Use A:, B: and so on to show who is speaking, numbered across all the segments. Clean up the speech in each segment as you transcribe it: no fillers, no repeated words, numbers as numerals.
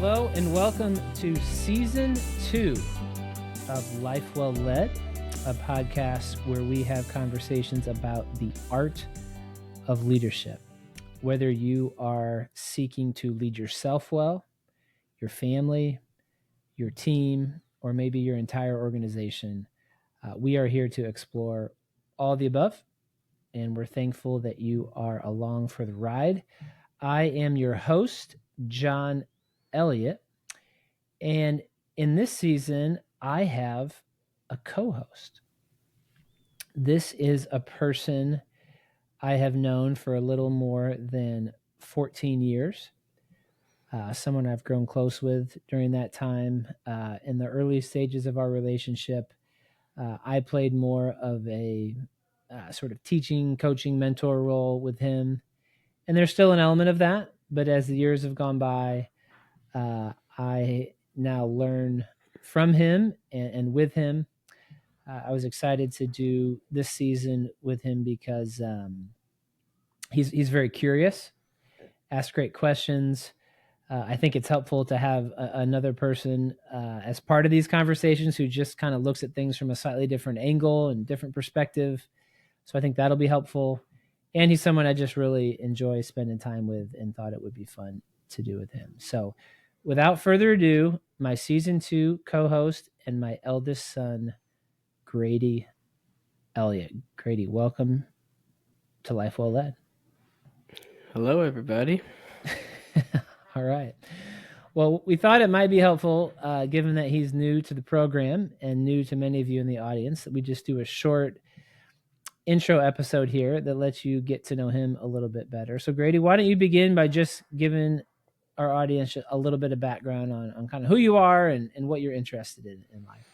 A: Hello and welcome to Season 2 of Life Well Led, a podcast where we have conversations about the art of leadership. Whether you are seeking to lead yourself well, your family, your team, or maybe your entire organization, we are here to explore all the above, and we're thankful that you are along for the ride. I am your host, John Elliott, and in this season, I have a co-host. This is a person I have known for a little more than 14 years. Someone I've grown close with during that time. In the early stages of our relationship, I played more of a sort of teaching, coaching, mentor role with him. And there's still an element of that. But as the years have gone by, I now learn from him and with him. I was excited to do this season with him because he's very curious, asks great questions. I think it's helpful to have another person as part of these conversations who just kind of looks at things from a slightly different angle and different perspective. So I think that'll be helpful. And he's someone I just really enjoy spending time with and thought it would be fun to do with him. So without further ado, my Season 2 co-host and my eldest son, Grady Elliott. Grady, welcome to Life Well Led.
B: Hello, everybody.
A: All right. Well, we thought it might be helpful, given that he's new to the program and new to many of you in the audience, that we just do a short intro episode here that lets you get to know him a little bit better. So, Grady, why don't you begin by just giving our audience a little bit of background on kind of who you are and what you're interested in life?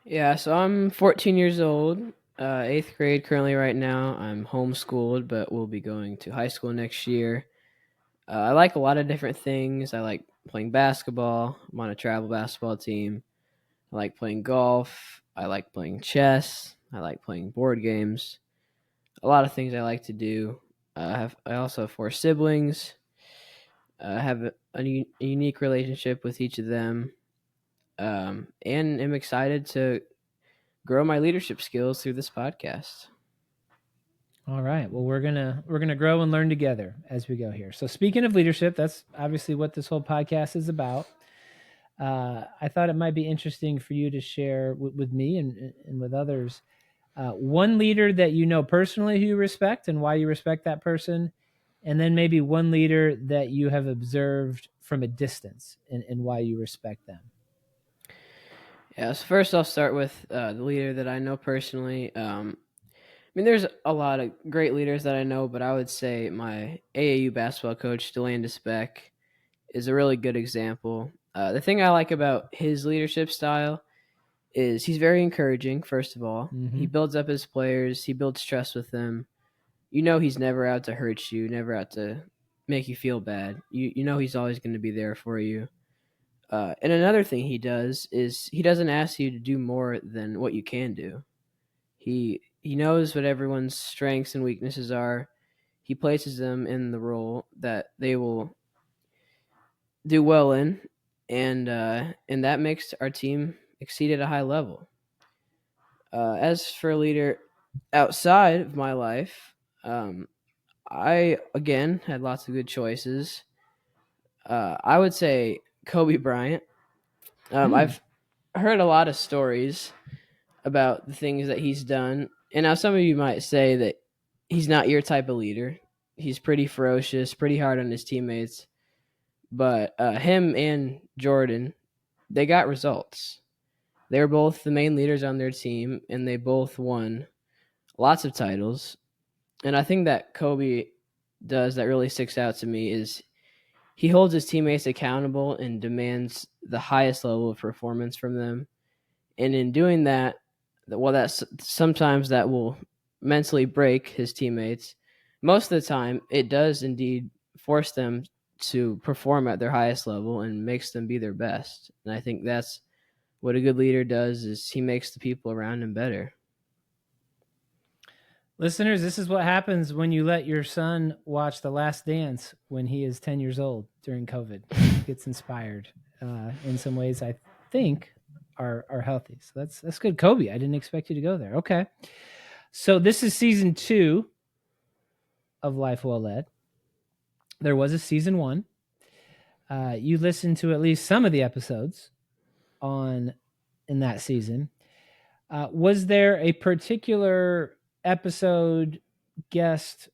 B: Yeah, so I'm 14 years old, 8th grade currently right now. I'm homeschooled, but will be going to high school next year. I like a lot of different things. I like playing basketball. I'm on a travel basketball team. I like playing golf. I like playing chess. I like playing board games. A lot of things I like to do. I also have 4 siblings. I have a unique relationship with each of them. And am excited to grow my leadership skills through this podcast.
A: All right. Well, we're gonna grow and learn together as we go here. So, speaking of leadership, that's obviously what this whole podcast is about. I thought it might be interesting for you to share with me and with others one leader that you know personally who you respect and why you respect that person, and then maybe one leader that you have observed from a distance and why you respect them.
B: Yeah, so first I'll start with the leader that I know personally. There's a lot of great leaders that I know, but I would say my AAU basketball coach, Delandis Beck, is a really good example. The thing I like about his leadership style is he's very encouraging, first of all.
A: Mm-hmm.
B: He builds up his players. He builds trust with them. You know he's never out to hurt you, never out to make you feel bad. You know he's always going to be there for you. And another thing he does is he doesn't ask you to do more than what you can do. He knows what everyone's strengths and weaknesses are. He places them in the role that they will do well in, and that makes our team exceed at a high level. As for a leader outside of my life, I again had lots of good choices. I would say Kobe Bryant. I've heard a lot of stories about the things that he's done. And now some of you might say that he's not your type of leader. He's pretty ferocious, pretty hard on his teammates. But him and Jordan, they got results. They were both the main leaders on their team, and they both won lots of titles. And I think that Kobe does that really sticks out to me is he holds his teammates accountable and demands the highest level of performance from them. And in doing that, that's sometimes that will mentally break his teammates. Most of the time, it does indeed force them to perform at their highest level and makes them be their best. And I think that's what a good leader does is he makes the people around him better.
A: Listeners, this is what happens when you let your son watch The Last Dance when he is 10 years old during COVID. gets inspired in some ways I think are healthy. So that's good. Kobe, I didn't expect you to go there. Okay. So this is season 2 of Life Well Led. There was a season 1. You listened to at least some of the episodes in that season. Was there a particular episode, guest,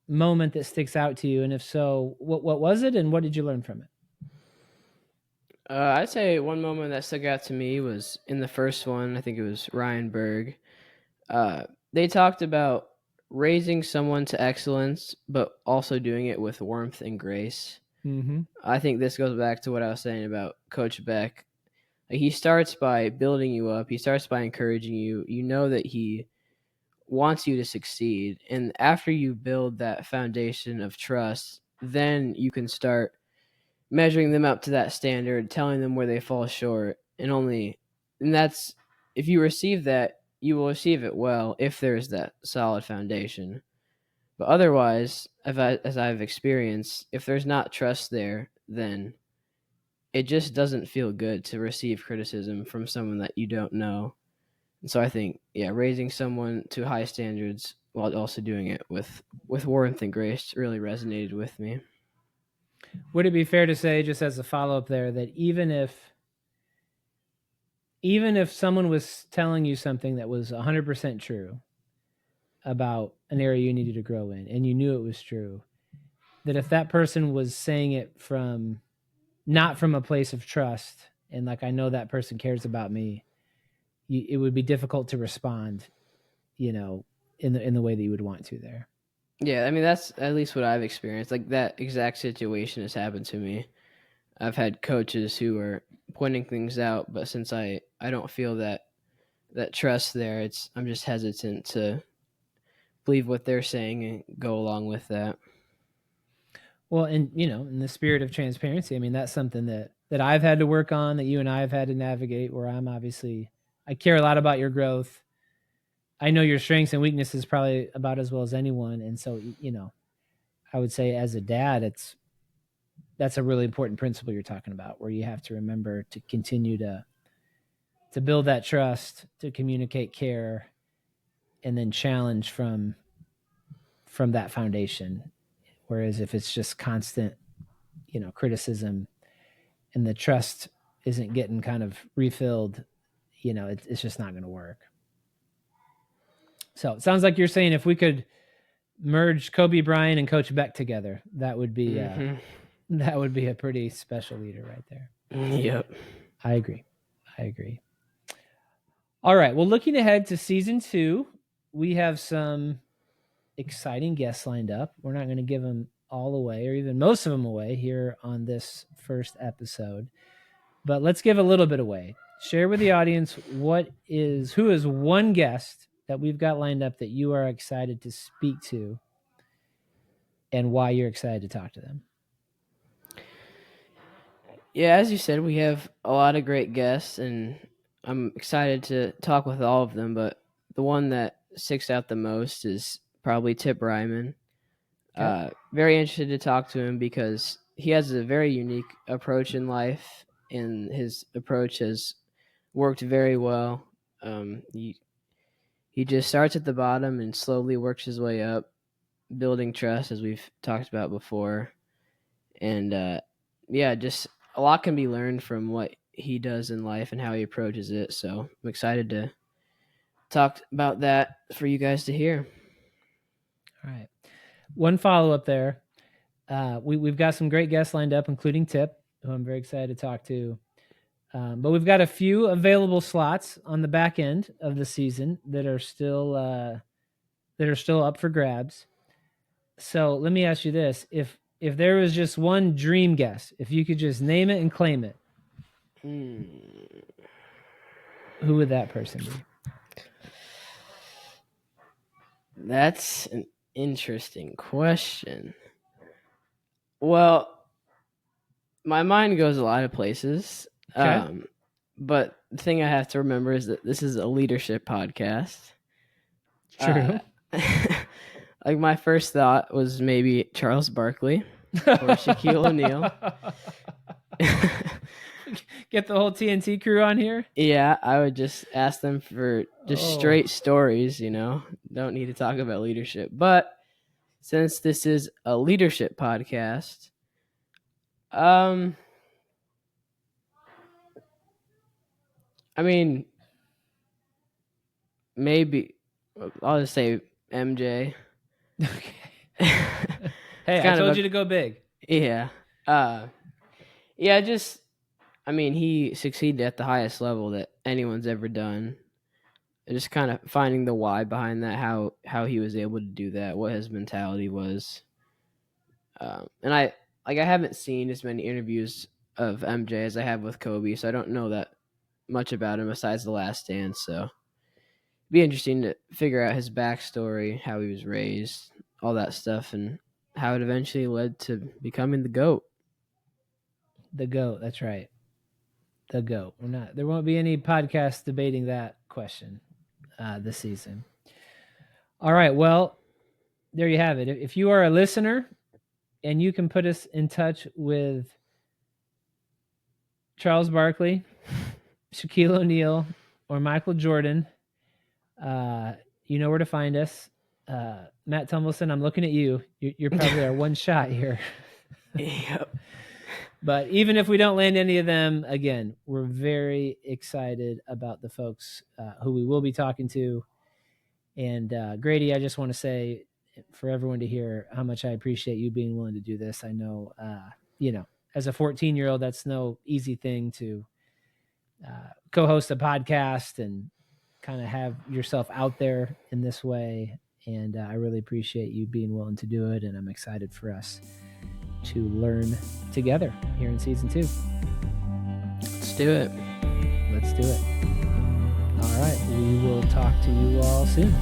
A: moment that sticks out to you? And if so, what was it and what did you learn from it?
B: I'd say one moment that stuck out to me was in the first one. I think it was Ryan Berg. They talked about raising someone to excellence, but also doing it with warmth and grace.
A: Mm-hmm.
B: I think this goes back to what I was saying about Coach Beck. Like, he starts by building you up. He starts by encouraging you. You know that he wants you to succeed. And after you build that foundation of trust, then you can start measuring them up to that standard, telling them where they fall short. And that's, if you receive that, you will receive it well if there's that solid foundation. But otherwise, as I've experienced, if there's not trust there, then it just doesn't feel good to receive criticism from someone that you don't know. And so I think, raising someone to high standards while also doing it with warmth and grace really resonated with me.
A: Would it be fair to say, just as a follow-up there, that even if someone was telling you something that was 100% true about an area you needed to grow in, and you knew it was true, that if that person was saying it not from a place of trust, and like, I know that person cares about me, it would be difficult to respond, in the way that you would want to there.
B: Yeah, I mean, that's at least what I've experienced. Like, that exact situation has happened to me. I've had coaches who are pointing things out, but since I don't feel that trust there, I'm just hesitant to believe what they're saying and go along with that.
A: Well, and in the spirit of transparency, I mean, that's something that I've had to work on, that you and I have had to navigate, where I care a lot about your growth. I know your strengths and weaknesses probably about as well as anyone. And so, I would say as a dad, that's a really important principle you're talking about, where you have to remember to continue to build that trust, to communicate care, and then challenge from that foundation. Whereas if it's just constant, criticism, and the trust isn't getting kind of refilled, it's just not going to work. So it sounds like you're saying if we could merge Kobe Bryant and Coach Beck together, that would be a pretty special leader right there.
B: Yep.
A: I agree. All right. Well, looking ahead to season 2, we have some exciting guests lined up. We're not going to give them all away, or even most of them away, here on this first episode, but let's give a little bit away. Share with the audience who is one guest that we've got lined up that you are excited to speak to, and why you're excited to talk to them.
B: Yeah, as you said, we have a lot of great guests, and I'm excited to talk with all of them, but the one that sticks out the most is probably Tip Ryman. Okay. Very interested to talk to him because he has a very unique approach in life, and his approach has worked very well. He just starts at the bottom and slowly works his way up, building trust, as we've talked about before. And just a lot can be learned from what he does in life and how he approaches it. So I'm excited to talk about that for you guys to hear.
A: All right. One follow-up there. We've got some great guests lined up, including Tip, who I'm very excited to talk to. But we've got a few available slots on the back end of the season that are still up for grabs. So let me ask you this: if there was just one dream guest, if you could just name it and claim it, who would that person be?
B: That's an interesting question. Well, my mind goes a lot of places. Okay. But the thing I have to remember is that this is a leadership podcast.
A: True.
B: Like, my first thought was maybe Charles Barkley or Shaquille O'Neal.
A: Get the whole TNT crew on here.
B: Yeah, I would just ask them for just
A: Oh.
B: straight stories, Don't need to talk about leadership. But since this is a leadership podcast, I mean, maybe I'll just say MJ.
A: Okay.
B: It's
A: Hey, I
B: kind of
A: told
B: a-
A: you to go big.
B: Yeah. He succeeded at the highest level that anyone's ever done. Just kind of finding the why behind that, how he was able to do that, what his mentality was. And I haven't seen as many interviews of MJ as I have with Kobe, so I don't know that much about him besides The Last Dance. So it'd be interesting to figure out his backstory, how he was raised, all that stuff, and how it eventually led to becoming the GOAT.
A: The GOAT, that's right. The GOAT. There won't be any podcast debating that question this season. All right. Well, there you have it. If you are a listener and you can put us in touch with Charles Barkley, Shaquille O'Neal, or Michael Jordan, you know where to find us. Matt Tumbleson, I'm looking at you. You're probably our one shot here.
B: Yep.
A: But even if we don't land any of them, again, we're very excited about the folks who we will be talking to. And Grady, I just want to say for everyone to hear how much I appreciate you being willing to do this. I know, as a 14-year-old, that's no easy thing to co-host a podcast and kind of have yourself out there in this way. And I really appreciate you being willing to do it. And I'm excited for us to learn together here in season 2.
B: Let's do it.
A: Let's do it. All right. We will talk to you all soon.